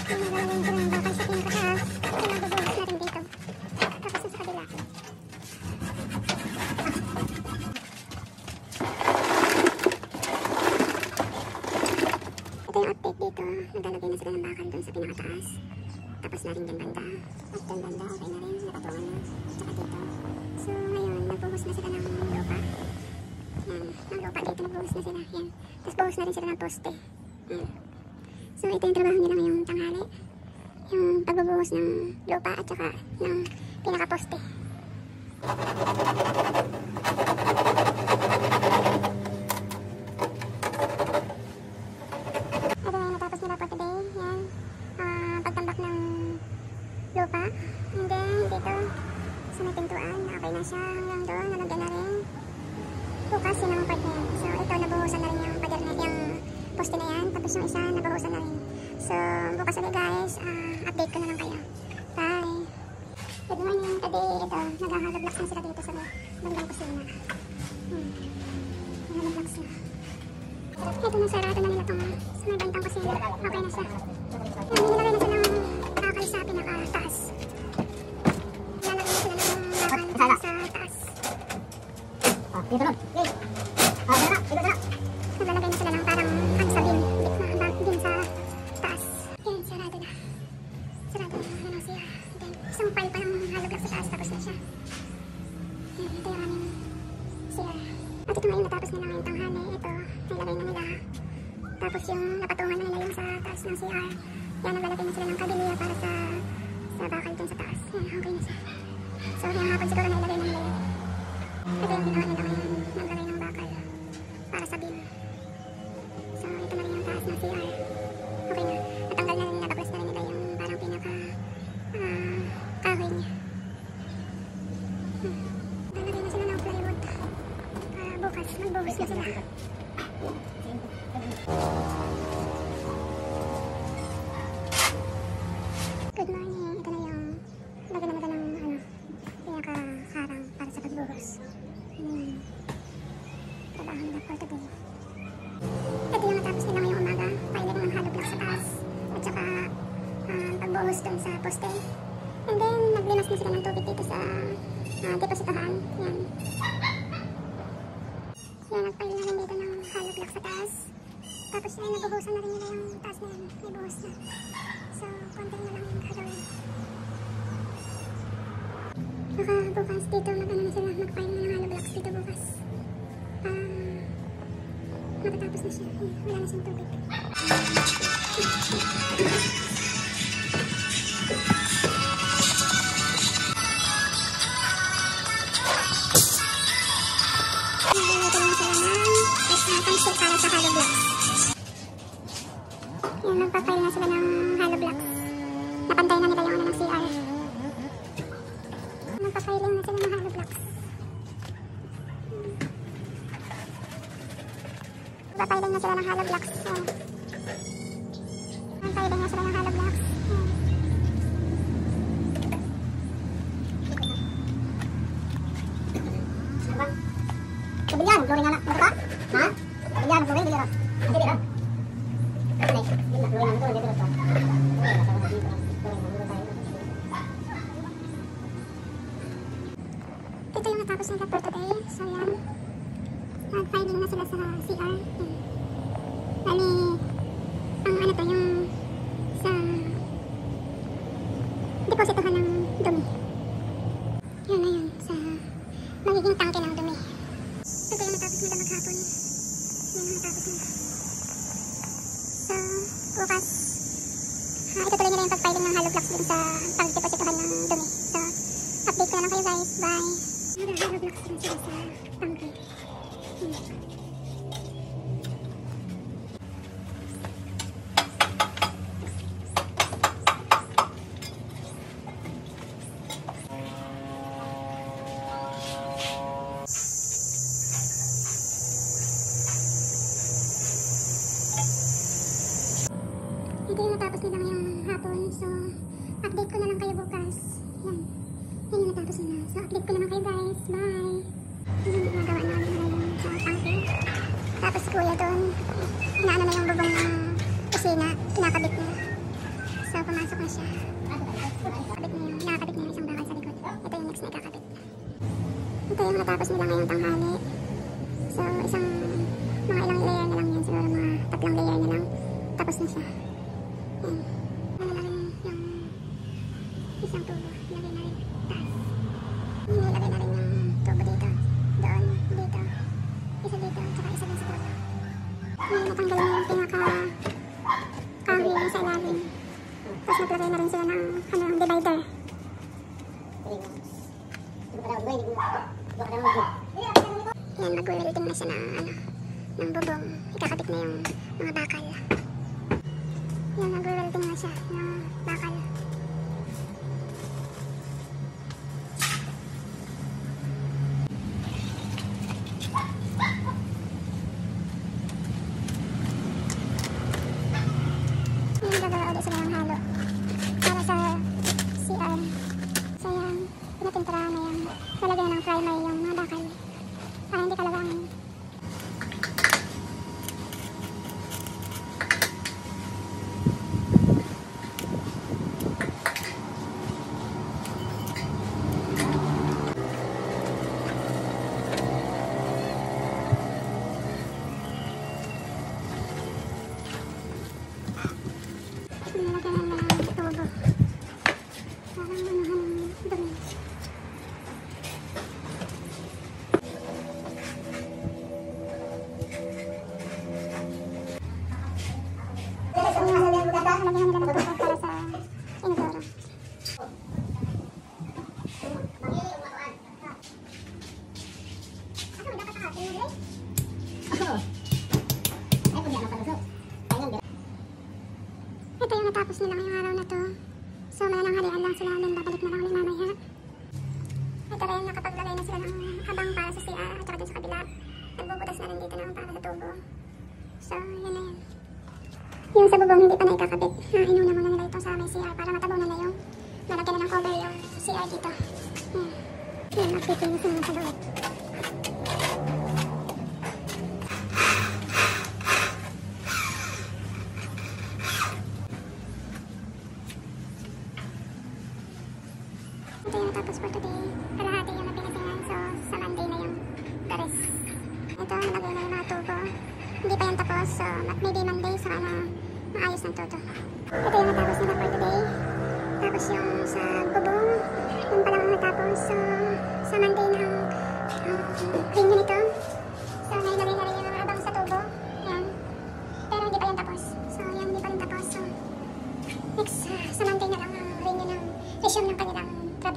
Ginagawa ko ng bakal sa pinakataas. Pinabubuhos natin dito. Tapos sa kabila. Ito yung update dito. Naglalagay na sila ng bakal doon sa pinakataas. Tapos na rin din banda. At doon banda, okay na rin. Nakatungan na. Tsaka dito. So ngayon, nagbuhos na sila ng lupa. Yan. Ng lupa dito, nagbuhos na sila. Yan. Tapos buhos na rin sila ng poste. Yan. So ito yung trabaho nila ngayong tanghali. Yung pagbubuhos ng lupa at saka ng pinakaposte. Ito na yung natapos nila for today. Yan. Pagtambak ng lupa. And then dito sa may pintuan, okay na siya. Hanggang doon, nalagyan na rin. Bukas yun ang part na yan. So ito, nabuhusan na rin yung pader na yung poste na yan. Tapos yung isa, nabuhusan na rin. So bukas ulit guys, update ko na lang kayo. Bye! Good morning. Today, ito, nag-haloblocks na sila dito sa bandang kusina. Haloblocks na. Ito na, sarado na nila itong sa may bandang kusina. Okay na siya. Nilagay na siya ng bakal sa pinakataas. Nilagay na sila ng bakal sa taas. Dito nun. Okay. Dito na. Naglalagay na sila ng parang sa bin. Bin sa taas. Yan, sarado na. Sarado na. Yan ang siya. Then, isang pile pa ng haloblocks sa taas. Tapos na siya. Yan, ito yung aming siya. At ito ngayon natapos nila ngayong tanghali. Ito, nilagay na nila. Tapos yung napatungan na nila yung sa taas ng CR. Yan, naglalagay na sila ng kabiliya para sa bakal dun sa taas. Yan, okay na siya. So, yung hapon siguro na ilagay na nila yan. Ito yung ginawa nila ngayon. Naglagay ng bakal para sa bin. So, ito na rin yung taas ng CR. Okay na. Natanggal na rin, nabaklas na rin nila yung parang pinaka kahoy niya. Nalagay na sila ng plywood. Bukas, magbuhos na sila. Good morning. Ito na yung lagyan na nila ng pinaka-harang para sa pagbuhos. Trabaho nila for today. Ito yung natapos nila ngayong umaga. Piling ng haloblocks sa taas. At saka pagbuhos dun sa poste. And then, naglimas na sila ng tubig dito sa depositahan. Yan. Yan, nagpile na rin dito ng haloblocks sa taas. Tapos yan, nabuhusan na rin nila yung taas na yan. May buhos na. So, konti na lang yung gagawin. Baka bukas dito, mag-ano na sila, mag-pile na ng haloblocks dito bukas. Matatapos na siya. Wala na siyang tubig. Nagluluto lang sila ng pangsip para sa haloblocks. Yan, magpapile na sila ng haloblocks. Napantay na nila yung ano ng CR. Magpapiling na sila ng haloblocks. Magpapiling na sila ng haloblocks. Magpapiling na sila ng haloblocks. Kabilyan, flooring nga na. Ano ka? Ha? Kabilyan, flooring, dito na. Dito na. Okay, yun na, flooring na dito, dito na. Ito yung natapos nila for today. So yan, nag-filing na sila sa CR. Bali, ang ano to, yung sa depositohan ng dumi. Yun na yun, sa magiging tangke ng dumi. Ito yung natapos nila maghapon. Yan yung natapos nila. So, bukas, itutuloy nila yung pag-filing ng haloblocks din sa pag-depositohan ng dumi. So, update ko na lang kayo guys. Bye! Nag-haloblocks din sila sa tangke. Ito yung natapos nila ngayong hapon. So, update ko na lang kayo bukas. Yan. Yan yung natapos nila. So, update ko na lang kayo guys. Bye! Yan yung nagawa namin ngayon sa tangke. Tapos kuya doon, inaano na yung bubong ng kusina. Kinakabit niya. So, pumasok na siya. Nakakabit niya yung isang bakal sa likod. Ito yung next na ikakabit. Ito yung natapos nila ngayong tanghali. So, mga ilang layer na lang yan. Siguro mga 3 layer na lang. Tapos na siya. Yan. Ano na rin yung isang tubo. Ilagay na rin. Taas. Nilagay na rin yung tubo dito. Doon. Dito. Isa dito. Tsaka isa din sa tubo. Natanggal na yung pinaka-kahoy sa ilalim. Tapos naglagay na rin sila ng divider. Yan, mag-welding na siya ng bubong. Ikakabit na yung mga bakal. Yan, mag-welding na siya ng bakal. Yan, gagawa ulit sila ng halo para sa CR. So yan, pinapinturahan na yan. Lalagyan ng primer yung mga bakal para hindi kalawangin. Nilagyan na ng tubo. Parang dumi. Nilagyan nila ng tubo para sa inodoro. Ito yung natapos nila ngayong araw na to. So, manananghalian lang sila, then babalik na lang ulit mamaya. Ito rin, nakapaglagay na sila ng abang para sa CR at saka din sa kabila. Nagbubutas na rin dito ng para sa tubo. So, yan na yan. Yung sa bubong, hindi pa na ikakabit. Inuna muna nila ito sa may CR para matabunan na yung nalagyan na ng cover yung CR dito. Yan. Yan, magpipinis na sa loob. Ito yung natapos for today. Kalahati yung napinasingan. So, sa Monday na yung gares. Ito, nalagay na yung mga tubo. Hindi pa yan tapos. So, maybe Monday saka na maayos ng todo. Ito yung natapos nila for today. Tapos yung sa bubong. Yung palang natapos. So, sa Monday na clean yun ito. So, nailagay na rin yung mga abang sa tubo. Yan. Pero hindi pa yan tapos. So, yan, hindi pa rin tapos. So, next, sa Monday na lang rin yun ang resume ng kanilang trabaho.